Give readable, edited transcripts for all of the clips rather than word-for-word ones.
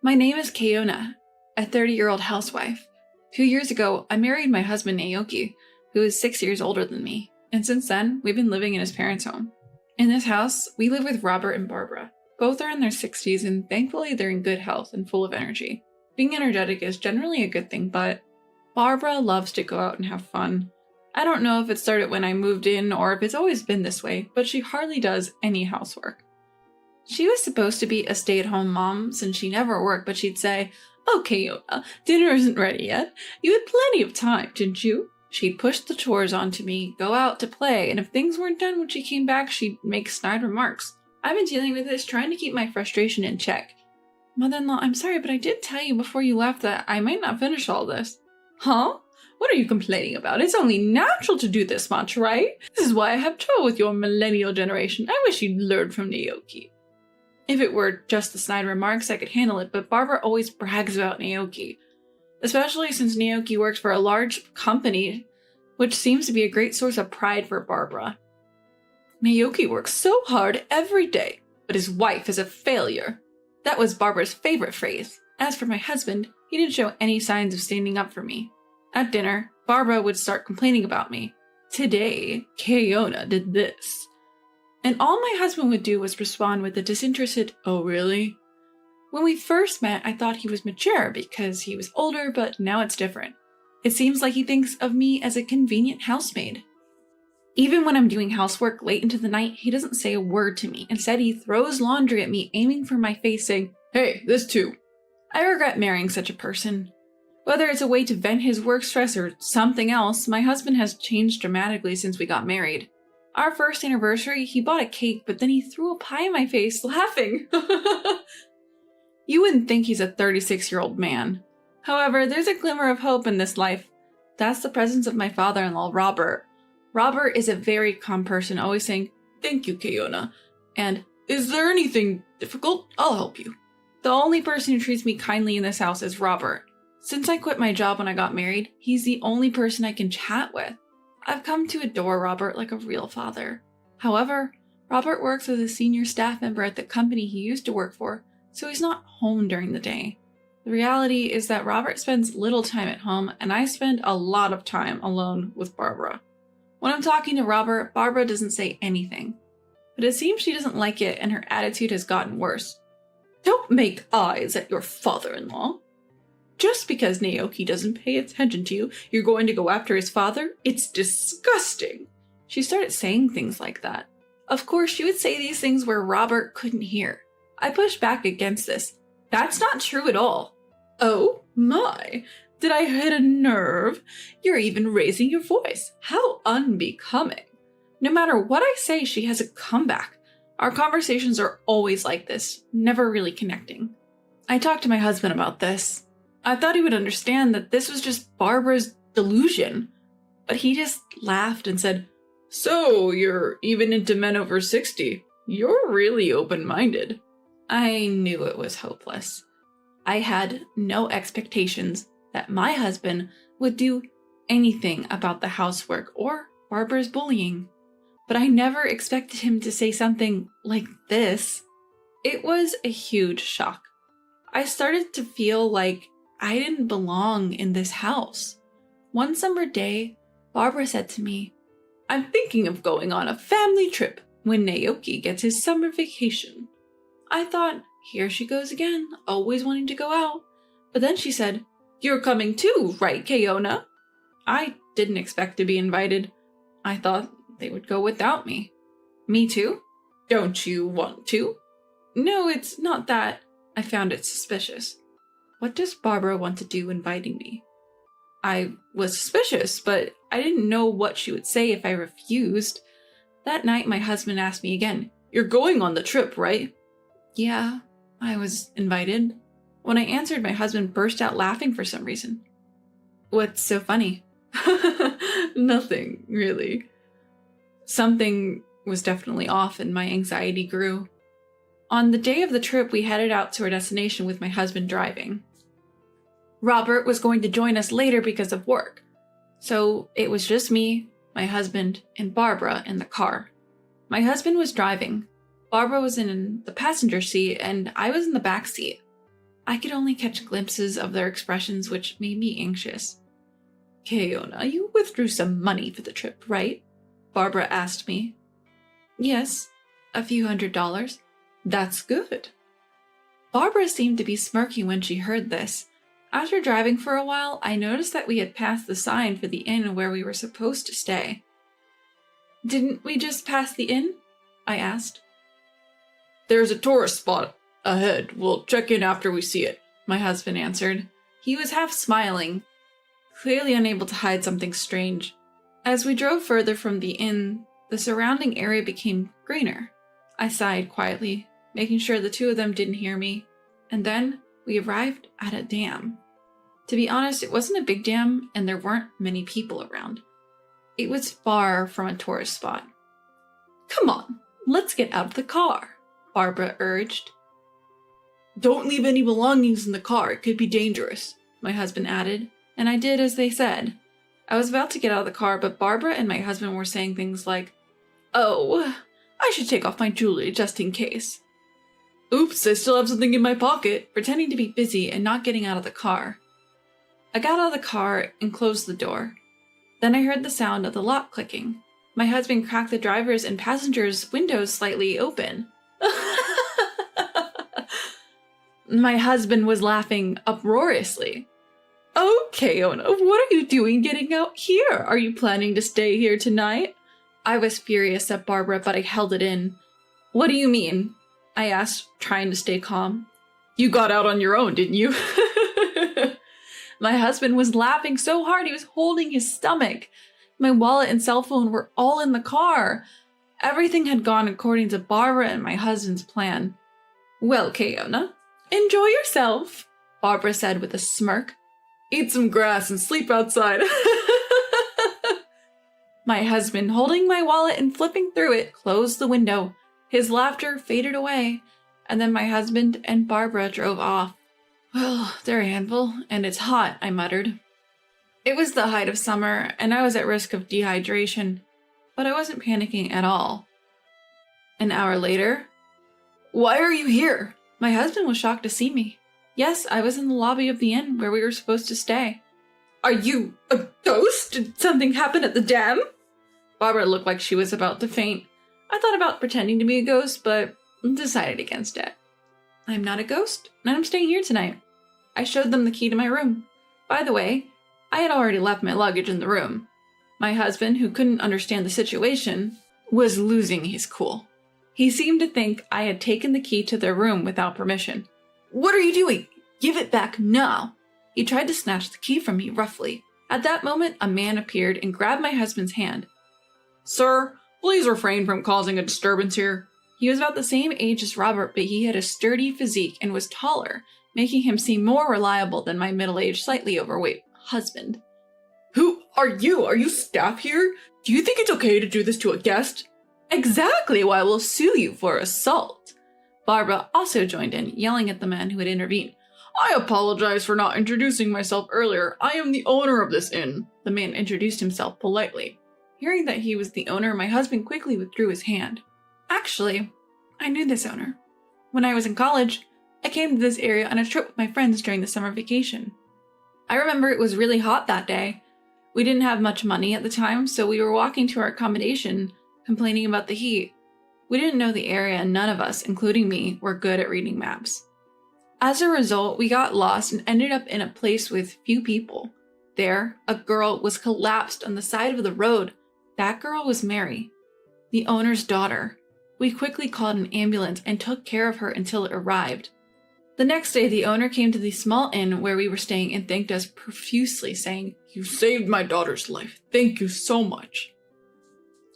My name is Keona, a 30-year-old housewife. 2 years ago, I married my husband Naoki, who is 6 years older than me, and since then, we've been living in his parents' home. In this house, we live with Robert and Barbara. Both are in their 60s, and thankfully they're in good health and full of energy. Being energetic is generally a good thing, but Barbara loves to go out and have fun. I don't know if it started when I moved in or if it's always been this way, but she hardly does any housework. She was supposed to be a stay-at-home mom since she never worked, but she'd say, "Oh, Keona, dinner isn't ready yet. You had plenty of time, didn't you?" She'd push the chores onto me, go out to play, and if things weren't done when she came back, she'd make snide remarks. I've been dealing with this, trying to keep my frustration in check. "Mother-in-law, I'm sorry, but I did tell you before you left that I might not finish all this." "Huh? What are you complaining about? It's only natural to do this much, right? This is why I have trouble with your millennial generation. I wish you'd learn from Naoki." If it were just the snide remarks, I could handle it, but Barbara always brags about Naoki. Especially since Naoki works for a large company, which seems to be a great source of pride for Barbara. "Naoki works so hard every day, but his wife is a failure." That was Barbara's favorite phrase. As for my husband, he didn't show any signs of standing up for me. At dinner, Barbara would start complaining about me. "Today, Keona did this." And all my husband would do was respond with a disinterested, "Oh, really?" When we first met, I thought he was mature because he was older, but now it's different. It seems like he thinks of me as a convenient housemaid. Even when I'm doing housework late into the night, he doesn't say a word to me. Instead, he throws laundry at me, aiming for my face, saying, "Hey, this too." I regret marrying such a person. Whether it's a way to vent his work stress or something else, my husband has changed dramatically since we got married. Our first anniversary, he bought a cake, but then he threw a pie in my face, laughing. You wouldn't think he's a 36-year-old man. However, there's a glimmer of hope in this life. That's the presence of my father-in-law, Robert. Robert is a very calm person, always saying, "Thank you, Keona," and "Is there anything difficult? I'll help you." The only person who treats me kindly in this house is Robert. Since I quit my job when I got married, he's the only person I can chat with. I've come to adore Robert like a real father. However, Robert works as a senior staff member at the company he used to work for, so he's not home during the day. The reality is that Robert spends little time at home, and I spend a lot of time alone with Barbara. When I'm talking to Robert, Barbara doesn't say anything. But it seems she doesn't like it, and her attitude has gotten worse. "Don't make eyes at your father-in-law. Just because Naoki doesn't pay attention to you, you're going to go after his father? It's disgusting." She started saying things like that. Of course, she would say these things where Robert couldn't hear. I pushed back against this. "That's not true at all." "Oh my, did I hit a nerve? You're even raising your voice. How unbecoming." No matter what I say, she has a comeback. Our conversations are always like this, never really connecting. I talked to my husband about this. I thought he would understand that this was just Barbara's delusion, but he just laughed and said, "So, you're even into men over 60. You're really open-minded." I knew it was hopeless. I had no expectations that my husband would do anything about the housework or Barbara's bullying, but I never expected him to say something like this. It was a huge shock. I started to feel like I didn't belong in this house. One summer day, Barbara said to me, "I'm thinking of going on a family trip when Naoki gets his summer vacation." I thought, here she goes again, always wanting to go out. But then she said, "You're coming too, right, Keona?" I didn't expect to be invited. I thought they would go without me. "Me too? Don't you want to?" "No, it's not that." I found it suspicious. What does Barbara want to do inviting me? I was suspicious, but I didn't know what she would say if I refused. That night, my husband asked me again, "You're going on the trip, right?" "Yeah, I was invited." When I answered, my husband burst out laughing for some reason. "What's so funny?" "Nothing, really." Something was definitely off and my anxiety grew. On the day of the trip, we headed out to our destination with my husband driving. Robert was going to join us later because of work. So it was just me, my husband, and Barbara in the car. My husband was driving. Barbara was in the passenger seat and I was in the back seat. I could only catch glimpses of their expressions, which made me anxious. Keona, you withdrew some money for the trip, right? Barbara asked me. Yes, a few $100s. That's good. Barbara seemed to be smirking when she heard this. After driving for a while, I noticed that we had passed the sign for the inn where we were supposed to stay. Didn't we just pass the inn? I asked. There's a tourist spot ahead. We'll check in after we see it, my husband answered. He was half smiling, clearly unable to hide something strange. As we drove further from the inn, the surrounding area became greener. I sighed quietly, making sure the two of them didn't hear me, and then we arrived at a dam. To be honest, it wasn't a big dam, and there weren't many people around. It was far from a tourist spot. Come on, let's get out of the car, Barbara urged. Don't leave any belongings in the car, it could be dangerous, my husband added, and I did as they said. I was about to get out of the car, but Barbara and my husband were saying things like, "Oh, I should take off my jewelry just in case." Oops, I still have something in my pocket, pretending to be busy and not getting out of the car. I got out of the car and closed the door. Then I heard the sound of the lock clicking. My husband cracked the driver's and passenger's windows slightly open. My husband was laughing uproariously. Okay, Ona, what are you doing getting out here? Are you planning to stay here tonight? I was furious at Barbara, but I held it in. What do you mean? I asked, trying to stay calm. You got out on your own, didn't you? My husband was laughing so hard he was holding his stomach. My wallet and cell phone were all in the car. Everything had gone according to Barbara and my husband's plan. Well, Keona, enjoy yourself, Barbara said with a smirk. Eat some grass and sleep outside. My husband, holding my wallet and flipping through it, closed the window. His laughter faded away, and then my husband and Barbara drove off. Well, they're a handful, and it's hot, I muttered. It was the height of summer, and I was at risk of dehydration, but I wasn't panicking at all. An hour later, why are you here? My husband was shocked to see me. Yes, I was in the lobby of the inn where we were supposed to stay. Are you a ghost? Did something happen at the dam? Barbara looked like she was about to faint. I thought about pretending to be a ghost, but decided against it. I'm not a ghost, and I'm staying here tonight. I showed them the key to my room. By the way, I had already left my luggage in the room. My husband, who couldn't understand the situation, was losing his cool. He seemed to think I had taken the key to their room without permission. What are you doing? Give it back now. He tried to snatch the key from me roughly. At that moment, a man appeared and grabbed my husband's hand. Sir, please refrain from causing a disturbance here. He was about the same age as Robert, but he had a sturdy physique and was taller, making him seem more reliable than my middle-aged, slightly overweight husband. Who are you? Are you staff here? Do you think it's okay to do this to a guest? Exactly why we'll sue you for assault. Barbara also joined in, yelling at the man who had intervened. I apologize for not introducing myself earlier. I am the owner of this inn. The man introduced himself politely. Hearing that he was the owner, my husband quickly withdrew his hand. Actually, I knew this owner. When I was in college, I came to this area on a trip with my friends during the summer vacation. I remember it was really hot that day. We didn't have much money at the time, so we were walking to our accommodation, complaining about the heat. We didn't know the area, and none of us, including me, were good at reading maps. As a result, we got lost and ended up in a place with few people. There, a girl was collapsed on the side of the road. That girl was Mary, the owner's daughter. We quickly called an ambulance and took care of her until it arrived. The next day, the owner came to the small inn where we were staying and thanked us profusely, saying, "You saved my daughter's life. Thank you so much."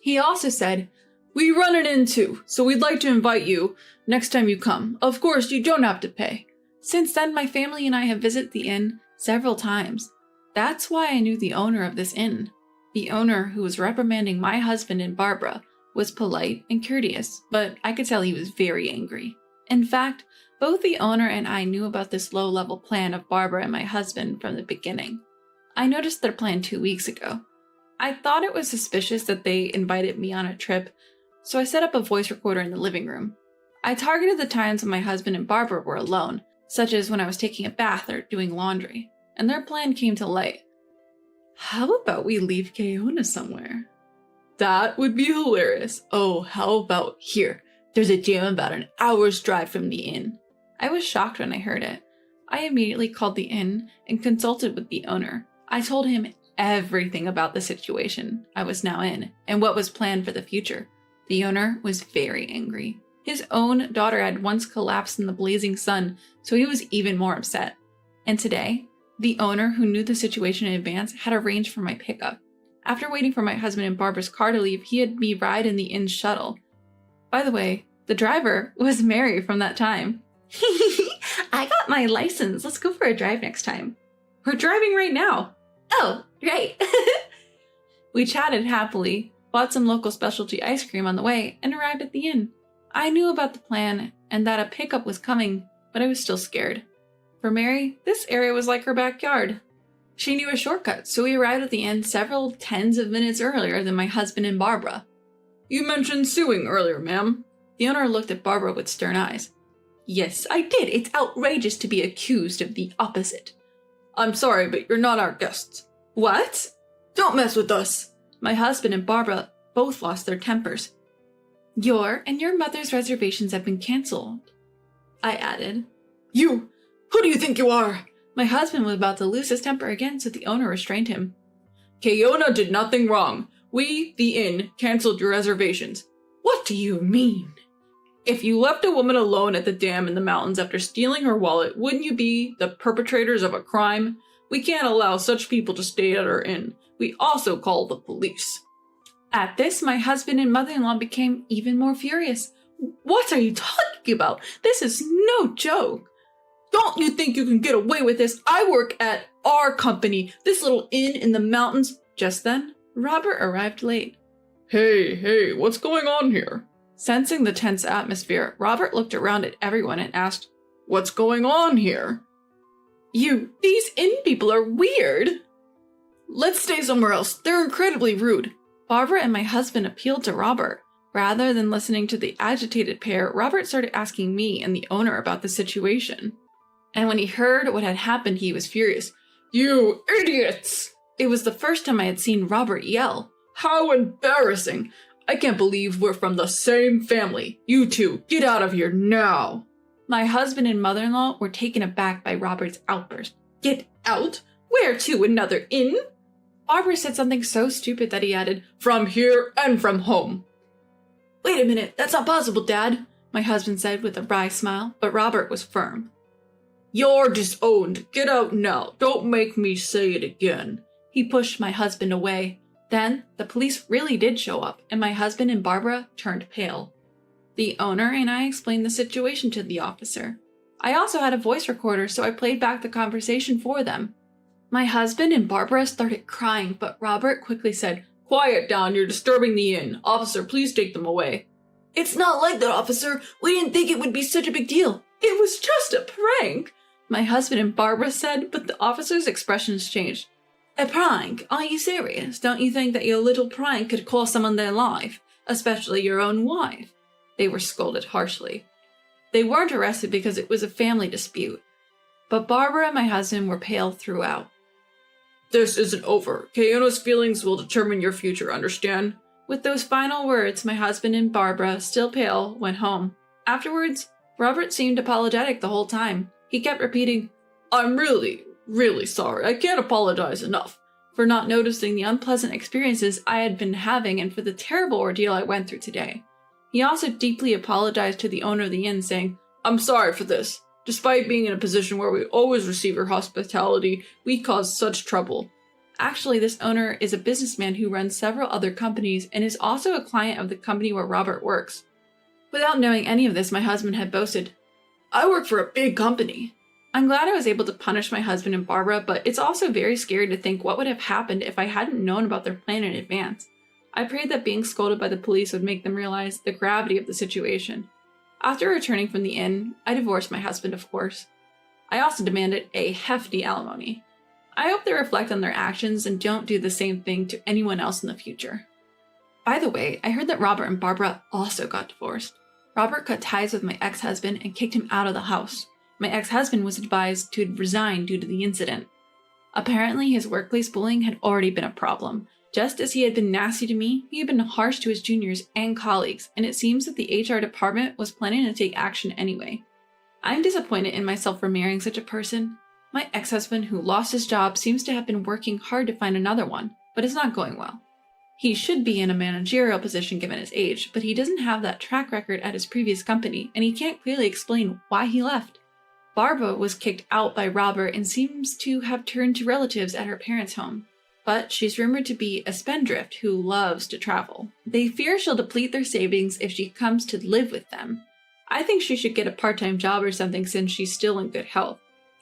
He also said, "We run an inn too, so we'd like to invite you next time you come. Of course, you don't have to pay." Since then, my family and I have visited the inn several times. That's why I knew the owner of this inn. The owner, who was reprimanding my husband and Barbara, was polite and courteous, but I could tell he was very angry. In fact, both the owner and I knew about this low-level plan of Barbara and my husband from the beginning. I noticed their plan 2 weeks ago. I thought it was suspicious that they invited me on a trip, so I set up a voice recorder in the living room. I targeted the times when my husband and Barbara were alone, such as when I was taking a bath or doing laundry, and their plan came to light. How about we leave Keona somewhere? That would be hilarious. Oh, how about here? There's a gym about an hour's drive from the inn. I was shocked when I heard it. I immediately called the inn and consulted with the owner. I told him everything about the situation I was now in and what was planned for the future. The owner was very angry. His own daughter had once collapsed in the blazing sun, so he was even more upset. And today, the owner, who knew the situation in advance, had arranged for my pickup. After waiting for my husband and Barbara's car to leave, he had me ride in the inn's shuttle. By the way, the driver was Mary from that time. I got my license. Let's go for a drive next time. We're driving right now. Oh, great. We chatted happily, bought some local specialty ice cream on the way, and arrived at the inn. I knew about the plan and that a pickup was coming, but I was still scared. For Mary, this area was like her backyard. She knew a shortcut, so we arrived at the inn several tens of minutes earlier than my husband and Barbara. You mentioned suing earlier, ma'am. The owner looked at Barbara with stern eyes. Yes, I did. It's outrageous to be accused of the opposite. I'm sorry, but you're not our guests. What? Don't mess with us. My husband and Barbara both lost their tempers. Your and your mother's reservations have been canceled, I added. You! Who do you think you are? My husband was about to lose his temper again, so the owner restrained him. Keona did nothing wrong. We, the inn, canceled your reservations. What do you mean? If you left a woman alone at the dam in the mountains after stealing her wallet, wouldn't you be the perpetrators of a crime? We can't allow such people to stay at our inn. We also call the police. At this, my husband and mother-in-law became even more furious. What are you talking about? This is no joke. Don't you think you can get away with this? I work at our company, this little inn in the mountains. Just then, Robert arrived late. Hey, what's going on here? Sensing the tense atmosphere, Robert looked around at everyone and asked, What's going on here? These inn people are weird. Let's stay somewhere else. They're incredibly rude. Barbara and my husband appealed to Robert. Rather than listening to the agitated pair, Robert started asking me and the owner about the situation. And when he heard what had happened, he was furious. You idiots! It was the first time I had seen Robert yell. How embarrassing! I can't believe we're from the same family. You two, get out of here now! My husband and mother-in-law were taken aback by Robert's outburst. Get out? Where to? Another inn? Barbara said something so stupid that he added, From here and from home. Wait a minute, that's not possible, Dad, my husband said with a wry smile, but Robert was firm. You're disowned. Get out now. Don't make me say it again. He pushed my husband away. Then, the police really did show up, and my husband and Barbara turned pale. The owner and I explained the situation to the officer. I also had a voice recorder, so I played back the conversation for them. My husband and Barbara started crying, but Robert quickly said, Quiet down, you're disturbing the inn. Officer, please take them away. It's not like that, officer. We didn't think it would be such a big deal. It was just a prank, my husband and Barbara said, but the officer's expressions changed. A prank? Are you serious? Don't you think that your little prank could cost someone their life, especially your own wife? They were scolded harshly. They weren't arrested because it was a family dispute, but Barbara and my husband were pale throughout. This isn't over. Keona's feelings will determine your future, understand? With those final words, my husband and Barbara, still pale, went home. Afterwards, Robert seemed apologetic the whole time. He kept repeating, I'm really sorry. I can't apologize enough for not noticing the unpleasant experiences I had been having and for the terrible ordeal I went through today. He also deeply apologized to the owner of the inn, saying, I'm sorry for this. Despite being in a position where we always receive your hospitality, we caused such trouble. Actually, this owner is a businessman who runs several other companies and is also a client of the company where Robert works. Without knowing any of this, my husband had boasted, I work for a big company. I'm glad I was able to punish my husband and Barbara, but it's also very scary to think what would have happened if I hadn't known about their plan in advance. I prayed that being scolded by the police would make them realize the gravity of the situation. After returning from the inn, I divorced my husband, of course. I also demanded a hefty alimony. I hope they reflect on their actions and don't do the same thing to anyone else in the future. By the way, I heard that Robert and Barbara also got divorced. Robert cut ties with my ex-husband and kicked him out of the house. My ex-husband was advised to resign due to the incident. Apparently, his workplace bullying had already been a problem. Just as he had been nasty to me, he had been harsh to his juniors and colleagues, and it seems that the HR department was planning to take action anyway. I'm disappointed in myself for marrying such a person. My ex-husband, who lost his job, seems to have been working hard to find another one, but it's not going well. He should be in a managerial position given his age, but he doesn't have that track record at his previous company, and he can't clearly explain why he left. Barbara was kicked out by Robert and seems to have turned to relatives at her parents' home. But she's rumored to be a spendthrift who loves to travel. They fear she'll deplete their savings if she comes to live with them. I think she should get a part-time job or something since she's still in good health.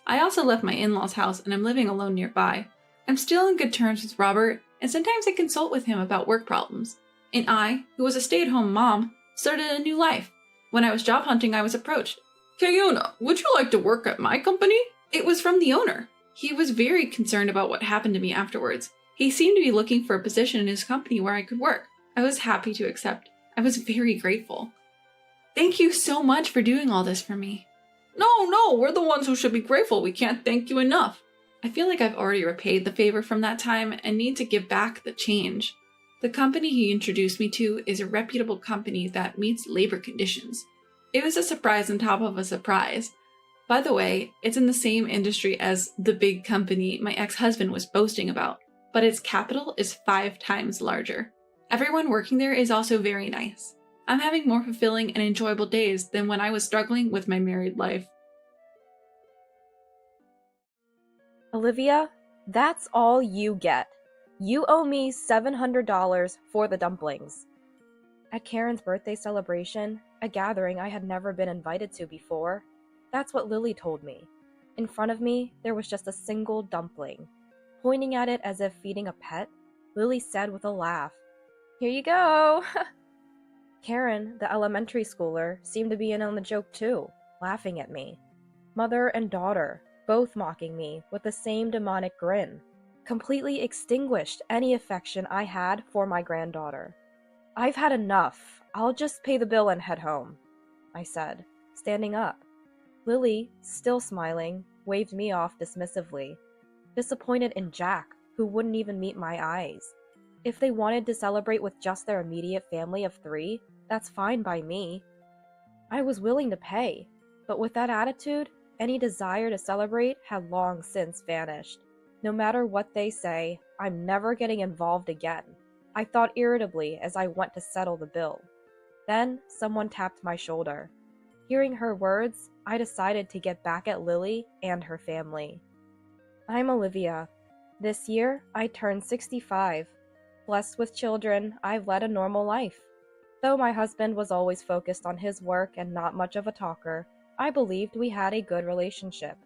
I also left my in-laws' house and I'm living alone nearby. I'm still in good terms with Robert, and sometimes I consult with him about work problems. And I, who was a stay-at-home mom, started a new life. When I was job hunting, I was approached. "Kayona, would you like to work at my company?" It was from the owner. He was very concerned about what happened to me afterwards. He seemed to be looking for a position in his company where I could work. I was happy to accept. I was very grateful. Thank you so much for doing all this for me. No, we're the ones who should be grateful. We can't thank you enough. I feel like I've already repaid the favor from that time and need to give back the change. The company he introduced me to is a reputable company that meets labor conditions. It was a surprise on top of a surprise. By the way, it's in the same industry as the big company my ex-husband was boasting about, but its capital is 5 times larger. Everyone working there is also very nice. I'm having more fulfilling and enjoyable days than when I was struggling with my married life. Olivia, that's all you get. You owe me $700 for the dumplings. At Karen's birthday celebration, a gathering I had never been invited to before, that's what Lily told me. In front of me, there was just a single dumpling. Pointing at it as if feeding a pet, Lily said with a laugh, "Here you go." Karen, the elementary schooler, seemed to be in on the joke too, laughing at me. Mother and daughter, both mocking me with the same demonic grin, completely extinguished any affection I had for my granddaughter. "I've had enough. I'll just pay the bill and head home," I said, standing up. Lily, still smiling, waved me off dismissively, disappointed in Jack, who wouldn't even meet my eyes. If they wanted to celebrate with just their immediate family of 3, that's fine by me. I was willing to pay, but with that attitude, any desire to celebrate had long since vanished. No matter what they say, I'm never getting involved again, I thought irritably as I went to settle the bill. Then someone tapped my shoulder. Hearing her words, I decided to get back at Lily and her family. I'm Olivia. This year, I turned 65. Blessed with children, I've led a normal life. Though my husband was always focused on his work and not much of a talker, I believed we had a good relationship.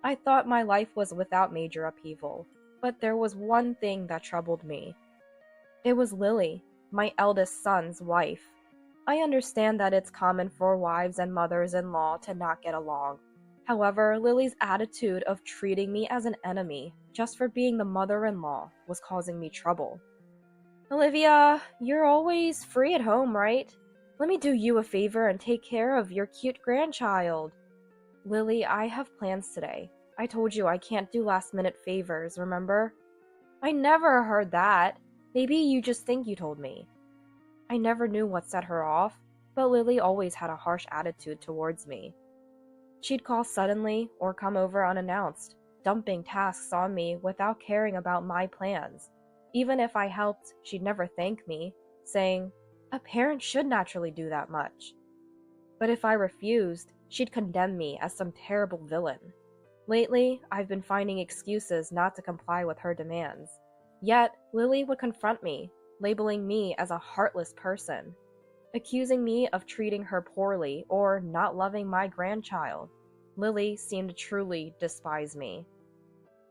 I thought my life was without major upheaval, but there was one thing that troubled me. It was Lily, my eldest son's wife. I understand that it's common for wives and mothers-in-law to not get along. However, Lily's attitude of treating me as an enemy just for being the mother-in-law was causing me trouble. "Olivia, you're always free at home, right? Let me do you a favor and take care of your cute grandchild." "Lily, I have plans today. I told you I can't do last-minute favors, remember?" "I never heard that. Maybe you just think you told me." I never knew what set her off, but Lily always had a harsh attitude towards me. She'd call suddenly or come over unannounced, dumping tasks on me without caring about my plans. Even if I helped, she'd never thank me, saying, "A parent should naturally do that much." But if I refused, she'd condemn me as some terrible villain. Lately, I've been finding excuses not to comply with her demands. Yet, Lily would confront me, labeling me as a heartless person, accusing me of treating her poorly or not loving my grandchild. Lily seemed to truly despise me.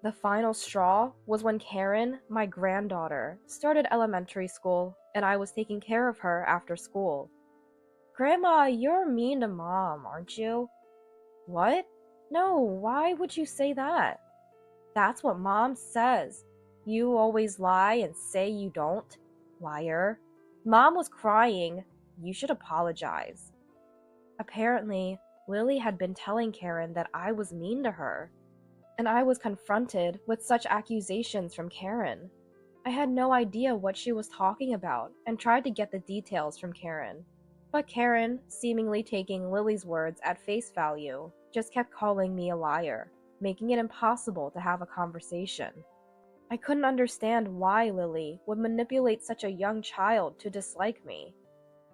The final straw was when Karen, my granddaughter, started elementary school and I was taking care of her after school. "Grandma, you're mean to Mom, aren't you?" "What? No, why would you say that?" "That's what Mom says. You always lie and say you don't. Liar. Mom was crying. You should apologize." Apparently, Lily had been telling Karen that I was mean to her, and I was confronted with such accusations from Karen. I had no idea what she was talking about and tried to get the details from Karen. But Karen, seemingly taking Lily's words at face value, just kept calling me a liar, making it impossible to have a conversation. I couldn't understand why Lily would manipulate such a young child to dislike me.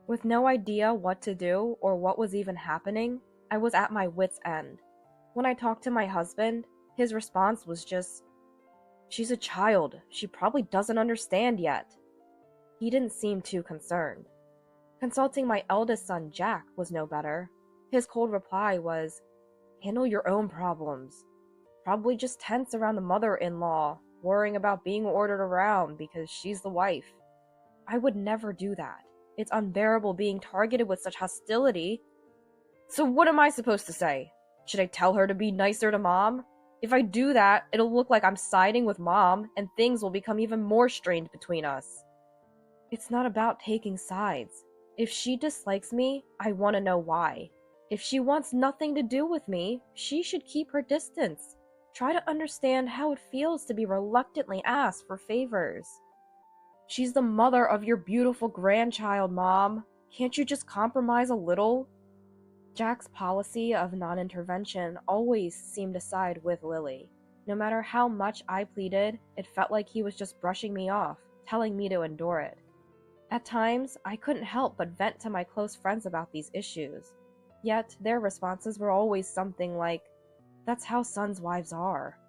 With no idea what to do or what was even happening, I was at my wit's end. When I talked to my husband, his response was just, "She's a child. She probably doesn't understand yet." He didn't seem too concerned. Consulting my eldest son, Jack, was no better. His cold reply was, "Handle your own problems. Probably just tense around the mother-in-law, worrying about being ordered around because she's the wife." I would never do that. It's unbearable being targeted with such hostility. So what am I supposed to say? Should I tell her to be nicer to Mom? If I do that, it'll look like I'm siding with Mom, and things will become even more strained between us. It's not about taking sides. If she dislikes me, I want to know why. If she wants nothing to do with me, she should keep her distance. Try to understand how it feels to be reluctantly asked for favors. She's the mother of your beautiful grandchild, Mom. Can't you just compromise a little? Jack's policy of non-intervention always seemed to side with Lily. No matter how much I pleaded, it felt like he was just brushing me off, telling me to endure it. At times, I couldn't help but vent to my close friends about these issues. Yet, their responses were always something like, "That's how sons' wives are."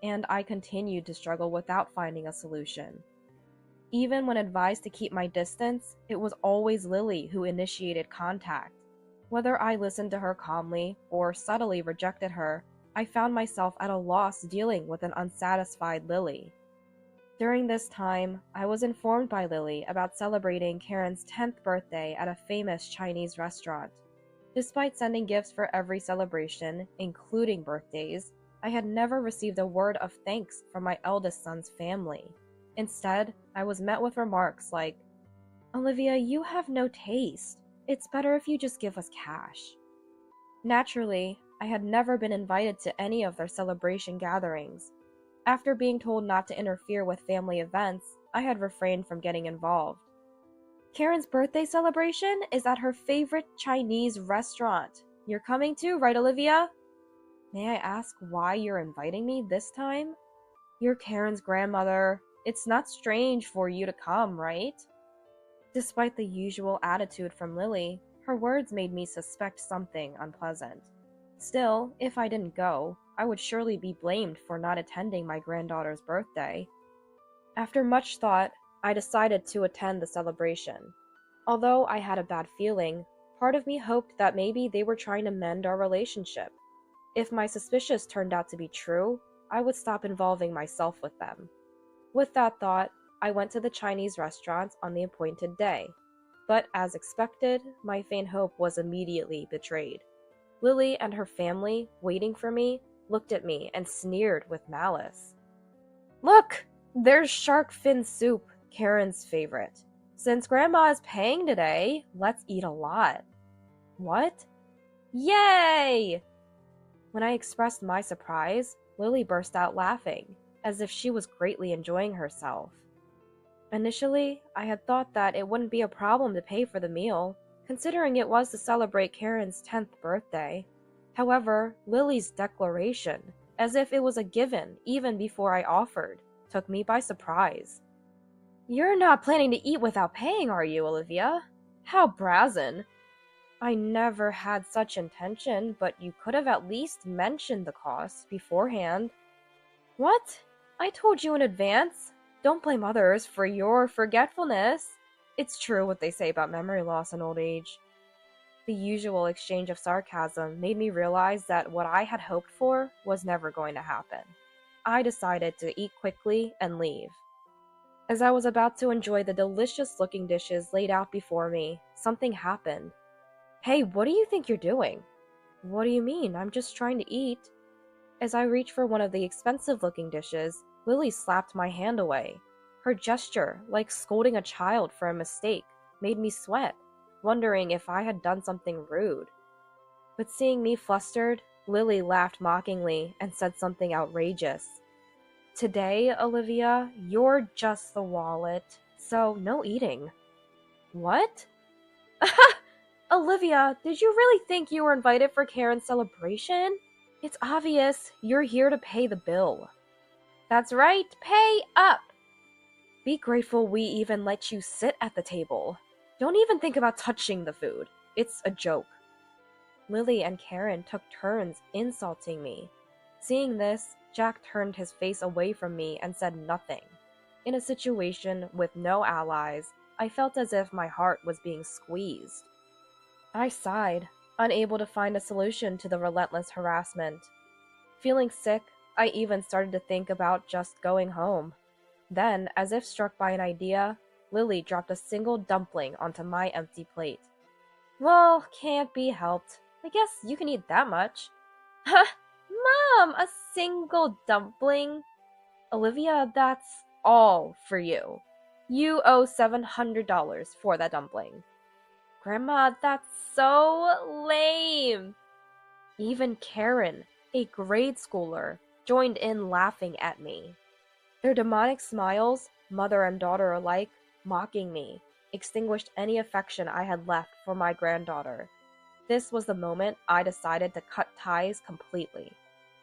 And I continued to struggle without finding a solution. Even when advised to keep my distance, it was always Lily who initiated contact. Whether I listened to her calmly or subtly rejected her, I found myself at a loss dealing with an unsatisfied Lily. During this time, I was informed by Lily about celebrating Karen's 10th birthday at a famous Chinese restaurant. Despite sending gifts for every celebration, including birthdays, I had never received a word of thanks from my eldest son's family. Instead, I was met with remarks like, "Olivia, you have no taste. It's better if you just give us cash." Naturally, I had never been invited to any of their celebration gatherings. After being told not to interfere with family events, I had refrained from getting involved. Karen's birthday celebration is at her favorite Chinese restaurant. You're coming too, right, Olivia? May I ask why you're inviting me this time? You're Karen's grandmother. It's not strange for you to come, right? Despite the usual attitude from Lily, her words made me suspect something unpleasant. Still, if I didn't go, I would surely be blamed for not attending my granddaughter's birthday. After much thought, I decided to attend the celebration. Although I had a bad feeling, part of me hoped that maybe they were trying to mend our relationship. If my suspicions turned out to be true, I would stop involving myself with them. With that thought, I went to the Chinese restaurant on the appointed day. But as expected, my faint hope was immediately betrayed. Lily and her family, waiting for me, looked at me and sneered with malice. "Look! There's shark fin soup, Karen's favorite. Since Grandma is paying today, let's eat a lot." What? Yay! When I expressed my surprise, Lily burst out laughing, as if she was greatly enjoying herself. Initially, I had thought that it wouldn't be a problem to pay for the meal, considering it was to celebrate Karen's 10th birthday. However, Lily's declaration, as if it was a given even before I offered, took me by surprise. "You're not planning to eat without paying, are you, Olivia? How brazen." "I never had such intention, but you could have at least mentioned the cost beforehand." "What? I told you in advance. Don't blame others for your forgetfulness. It's true what they say about memory loss in old age." The usual exchange of sarcasm made me realize that what I had hoped for was never going to happen. I decided to eat quickly and leave. As I was about to enjoy the delicious-looking dishes laid out before me, something happened. "Hey, what do you think you're doing?" "What do you mean? I'm just trying to eat." As I reached for one of the expensive-looking dishes, Lily slapped my hand away. Her gesture, like scolding a child for a mistake, made me sweat, wondering if I had done something rude. But seeing me flustered, Lily laughed mockingly and said something outrageous. Today, Olivia, you're just the wallet, so no eating. What? Olivia, did you really think you were invited for Karen's celebration? It's obvious you're here to pay the bill. That's right, pay up! Be grateful we even let you sit at the table. Don't even think about touching the food. It's a joke. Lily and Karen took turns insulting me. Seeing this, Jack turned his face away from me and said nothing. In a situation with no allies, I felt as if my heart was being squeezed. I sighed, unable to find a solution to the relentless harassment. Feeling sick, I even started to think about just going home. Then, as if struck by an idea, Lily dropped a single dumpling onto my empty plate. Well, can't be helped. I guess you can eat that much. Ha! Mom, a single dumpling? Olivia, that's all for you. You owe $700 for that dumpling. Grandma, that's so lame. Even Karen, a grade schooler, joined in laughing at me. Their demonic smiles, mother and daughter alike, mocking me, extinguished any affection I had left for my granddaughter. This was the moment I decided to cut ties completely.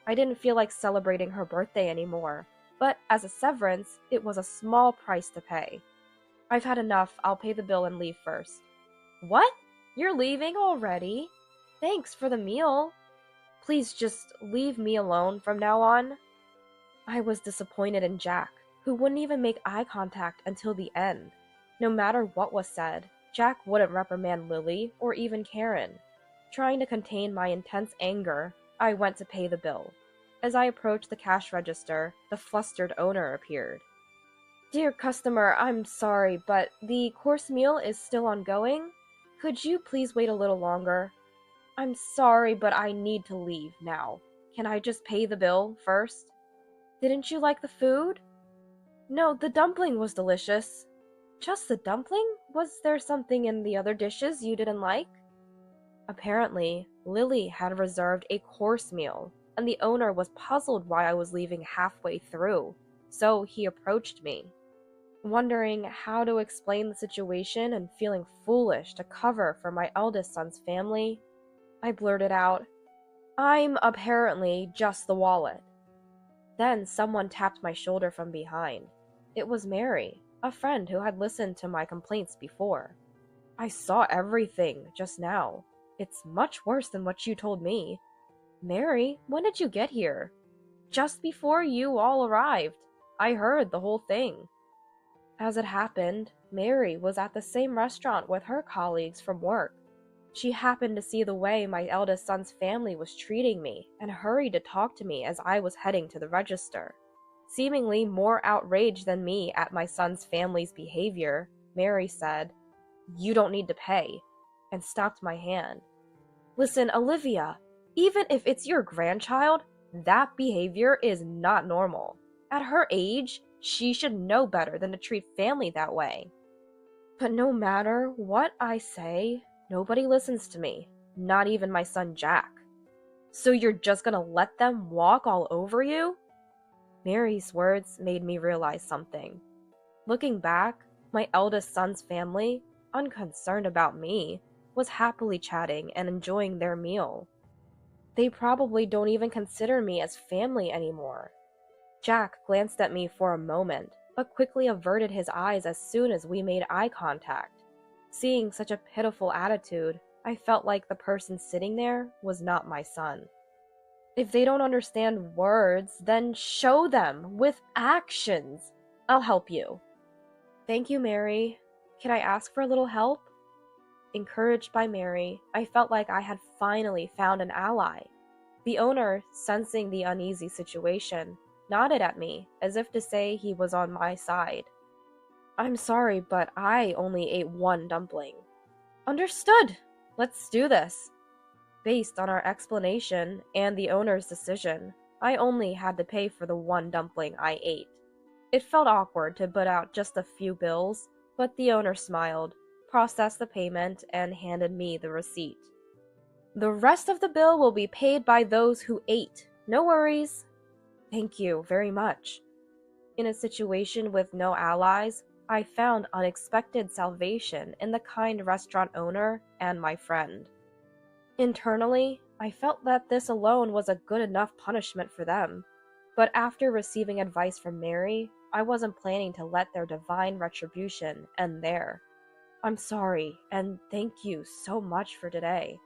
I didn't feel like celebrating her birthday anymore, but as a severance, it was a small price to pay. I've had enough, I'll pay the bill and leave first. What? You're leaving already? Thanks for the meal. Please just leave me alone from now on. I was disappointed in Jack, who wouldn't even make eye contact until the end. No matter what was said, Jack wouldn't reprimand Lily or even Karen. Trying to contain my intense anger, I went to pay the bill. As I approached the cash register, the flustered owner appeared. Dear customer, I'm sorry, but the course meal is still ongoing. Could you please wait a little longer? I'm sorry, but I need to leave now. Can I just pay the bill first? Didn't you like the food? No, the dumpling was delicious. Just the dumpling? Was there something in the other dishes you didn't like? Apparently, Lily had reserved a course meal, and the owner was puzzled why I was leaving halfway through, so he approached me. Wondering how to explain the situation and feeling foolish to cover for my eldest son's family, I blurted out, I'm apparently just the wallet. Then someone tapped my shoulder from behind. It was Mary, a friend who had listened to my complaints before. I saw everything just now. It's much worse than what you told me. Mary, when did you get here? Just before you all arrived. I heard the whole thing. As it happened, Mary was at the same restaurant with her colleagues from work. She happened to see the way my eldest son's family was treating me and hurried to talk to me as I was heading to the register. Seemingly more outraged than me at my son's family's behavior, Mary said, You don't need to pay, and stopped my hand. Listen, Olivia, even if it's your grandchild, that behavior is not normal. At her age, she should know better than to treat family that way. But no matter what I say, nobody listens to me, not even my son Jack. So you're just gonna let them walk all over you? Mary's words made me realize something. Looking back, my eldest son's family, unconcerned about me, was happily chatting and enjoying their meal. They probably don't even consider me as family anymore. Jack glanced at me for a moment, but quickly averted his eyes as soon as we made eye contact. Seeing such a pitiful attitude, I felt like the person sitting there was not my son. If they don't understand words, then show them with actions. I'll help you. Thank you, Mary. Can I ask for a little help? Encouraged by Mary, I felt like I had finally found an ally. The owner, sensing the uneasy situation, nodded at me as if to say he was on my side. I'm sorry, but I only ate one dumpling. Understood. Let's do this. Based on our explanation and the owner's decision, I only had to pay for the one dumpling I ate. It felt awkward to put out just a few bills, but the owner smiled, processed the payment, and handed me the receipt. The rest of the bill will be paid by those who ate. No worries. Thank you very much. In a situation with no allies, I found unexpected salvation in the kind restaurant owner and my friend. Internally, I felt that this alone was a good enough punishment for them, but after receiving advice from Mary, I wasn't planning to let their divine retribution end there. I'm sorry, and thank you so much for today.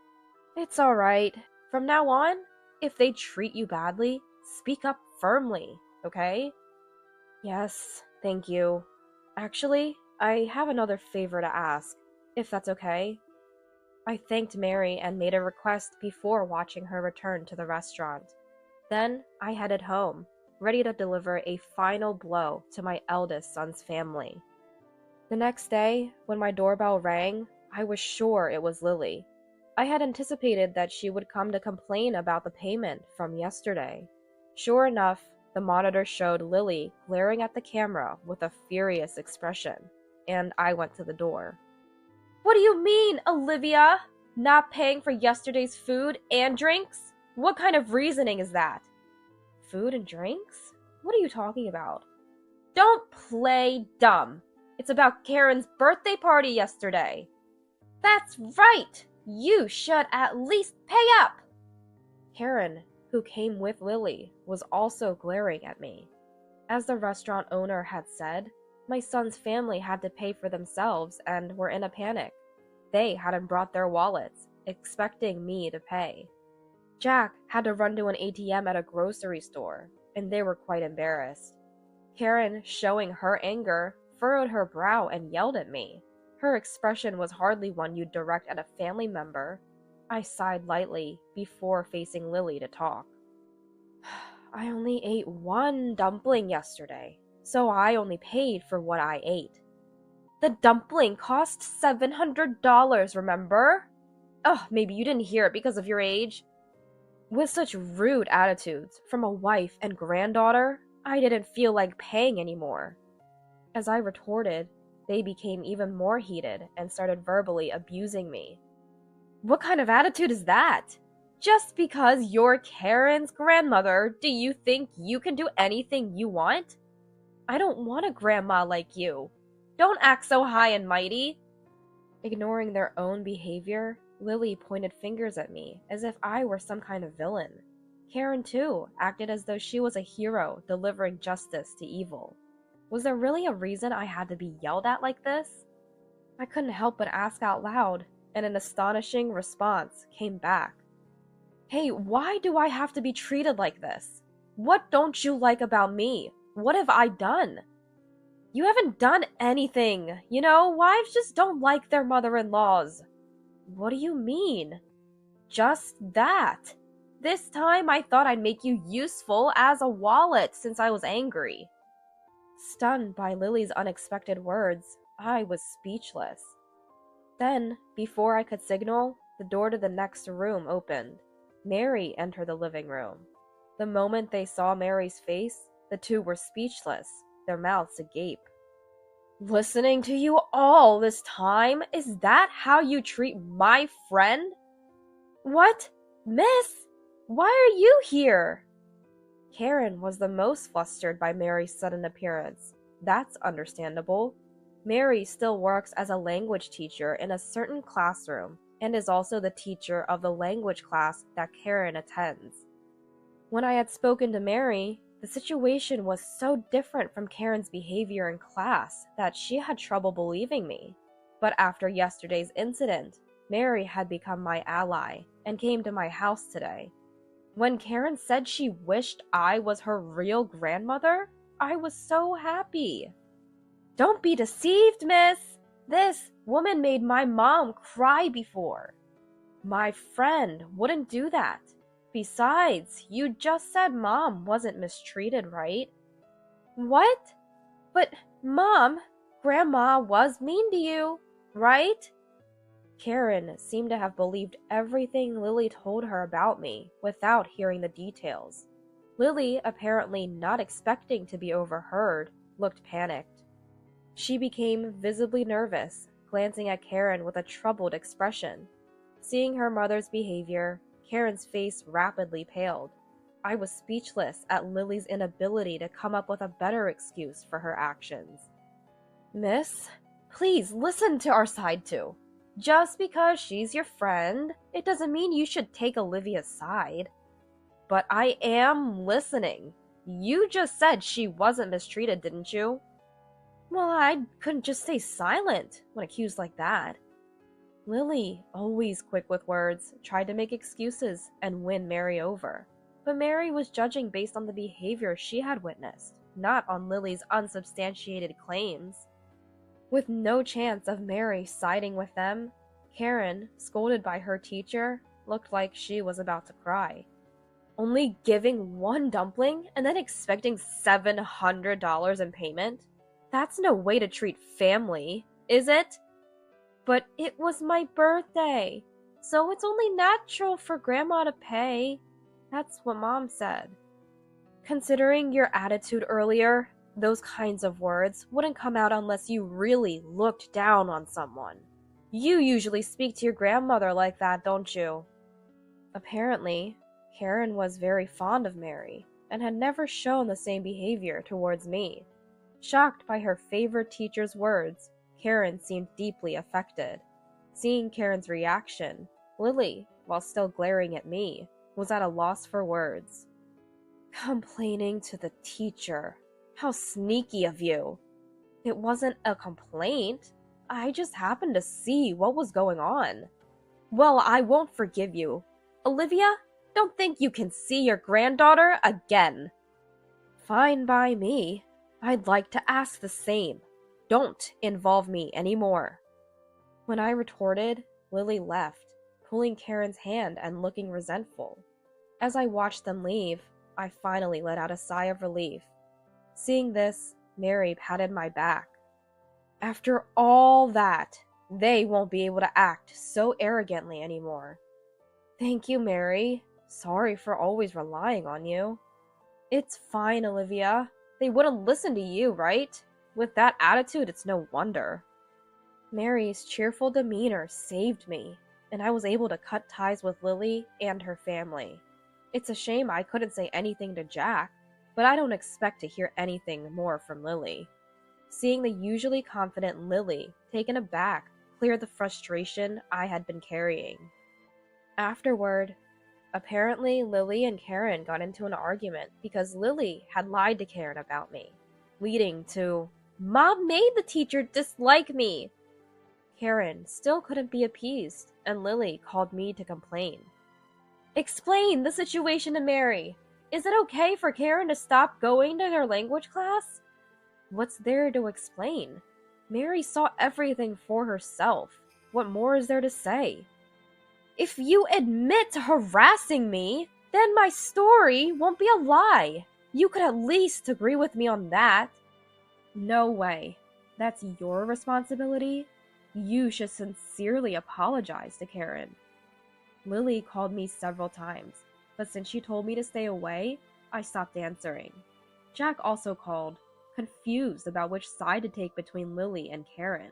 It's alright. From now on, if they treat you badly, speak up firmly, okay? Yes, thank you. Actually, I have another favor to ask, if that's okay. I thanked Mary and made a request before watching her return to the restaurant. Then I headed home, ready to deliver a final blow to my eldest son's family. The next day, when my doorbell rang, I was sure it was Lily. I had anticipated that she would come to complain about the payment from yesterday. Sure enough, the monitor showed Lily glaring at the camera with a furious expression, and I went to the door. What do you mean, Olivia? Not paying for yesterday's food and drinks? What kind of reasoning is that? Food and drinks? What are you talking about? Don't play dumb. It's about Karen's birthday party yesterday. That's right! You should at least pay up! Karen, who came with Lily, was also glaring at me. As the restaurant owner had said, my son's family had to pay for themselves and were in a panic. They hadn't brought their wallets, expecting me to pay. Jack had to run to an ATM at a grocery store, and they were quite embarrassed. Karen, showing her anger, furrowed her brow and yelled at me. Her expression was hardly one you'd direct at a family member. I sighed lightly before facing Lily to talk. I only ate one dumpling yesterday, so I only paid for what I ate. The dumpling cost $700, remember? Oh, maybe you didn't hear it because of your age. With such rude attitudes from a wife and granddaughter, I didn't feel like paying anymore. As I retorted, they became even more heated and started verbally abusing me. What kind of attitude is that? Just because you're Karen's grandmother, do you think you can do anything you want? I don't want a grandma like you. Don't act so high and mighty. Ignoring their own behavior, Lily pointed fingers at me as if I were some kind of villain. Karen, too, acted as though she was a hero delivering justice to evil. Was there really a reason I had to be yelled at like this? I couldn't help but ask out loud, and an astonishing response came back. Hey, why do I have to be treated like this? What don't you like about me? What have I done? You haven't done anything. You know, wives just don't like their mother-in-laws. What do you mean? Just that. This time I thought I'd make you useful as a wallet since I was angry. Stunned by Lily's unexpected words, I was speechless. Then, before I could signal, the door to the next room opened. Mary entered the living room. The moment they saw Mary's face, the two were speechless, their mouths agape. Listening to you all this time? Is that how you treat my friend? What? Miss? Why are you here? Karen was the most flustered by Mary's sudden appearance. That's understandable. Mary still works as a language teacher in a certain classroom and is also the teacher of the language class that Karen attends. When I had spoken to Mary, the situation was so different from Karen's behavior in class that she had trouble believing me. But after yesterday's incident, Mary had become my ally and came to my house today. When Karen said she wished I was her real grandmother, I was so happy. Don't be deceived, miss. This woman made my mom cry before. My friend wouldn't do that. Besides, you just said Mom wasn't mistreated, right? What? But, Mom, Grandma was mean to you, right? Karen seemed to have believed everything Lily told her about me without hearing the details. Lily, apparently not expecting to be overheard, looked panicked. She became visibly nervous, glancing at Karen with a troubled expression. Seeing her mother's behavior, Karen's face rapidly paled. I was speechless at Lily's inability to come up with a better excuse for her actions. Miss, please listen to our side too. Just because she's your friend, it doesn't mean you should take Olivia's side. But I am listening. You just said she wasn't mistreated, didn't you? Well, I couldn't just stay silent when accused like that. Lily, always quick with words, tried to make excuses and win Mary over. But Mary was judging based on the behavior she had witnessed, not on Lily's unsubstantiated claims. With no chance of Mary siding with them, Karen, scolded by her teacher, looked like she was about to cry. Only giving one dumpling and then expecting $700 in payment? That's no way to treat family, is it? But it was my birthday, so it's only natural for Grandma to pay. That's what Mom said. Considering your attitude earlier, those kinds of words wouldn't come out unless you really looked down on someone. You usually speak to your grandmother like that, don't you? Apparently, Karen was very fond of Mary and had never shown the same behavior towards me. Shocked by her favorite teacher's words, Karen seemed deeply affected. Seeing Karen's reaction, Lily, while still glaring at me, was at a loss for words. Complaining to the teacher. How sneaky of you. It wasn't a complaint. I just happened to see what was going on. Well, I won't forgive you. Olivia, don't think you can see your granddaughter again. Fine by me. I'd like to ask the same. Don't involve me anymore. When I retorted, Lily left, pulling Karen's hand and looking resentful. As I watched them leave, I finally let out a sigh of relief. Seeing this, Mary patted my back. After all that, they won't be able to act so arrogantly anymore. Thank you, Mary. Sorry for always relying on you. It's fine, Olivia. They wouldn't listen to you, right? With that attitude, it's no wonder. Mary's cheerful demeanor saved me, and I was able to cut ties with Lily and her family. It's a shame I couldn't say anything to Jack, but I don't expect to hear anything more from Lily. Seeing the usually confident Lily taken aback cleared the frustration I had been carrying. Afterward, apparently Lily and Karen got into an argument because Lily had lied to Karen about me, leading to, "Mom made the teacher dislike me." Karen still couldn't be appeased, and Lily called me to complain. Explain the situation to Mary. Is it okay for Karen to stop going to her language class? What's there to explain? Mary saw everything for herself. What more is there to say? If you admit to harassing me, then my story won't be a lie. You could at least agree with me on that. No way. That's your responsibility. You should sincerely apologize to Karen. Lily called me several times, but since she told me to stay away, I stopped answering. Jack also called, confused about which side to take between Lily and Karen.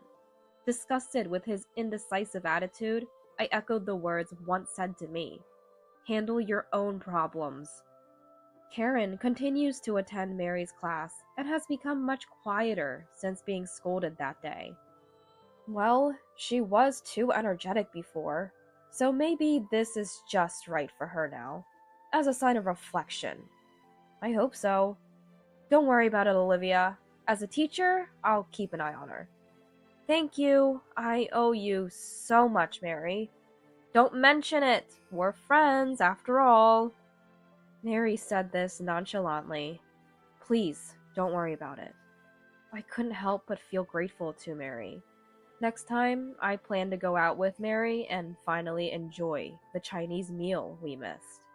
Disgusted with his indecisive attitude, I echoed the words once said to me, "Handle your own problems." Karen continues to attend Mary's class and has become much quieter since being scolded that day. Well, she was too energetic before, so maybe this is just right for her now, as a sign of reflection. I hope so. Don't worry about it, Olivia. As a teacher, I'll keep an eye on her. Thank you. I owe you so much, Mary. Don't mention it. We're friends, after all. Mary said this nonchalantly. Please, don't worry about it. I couldn't help but feel grateful to Mary. Next time, I plan to go out with Mary and finally enjoy the Chinese meal we missed.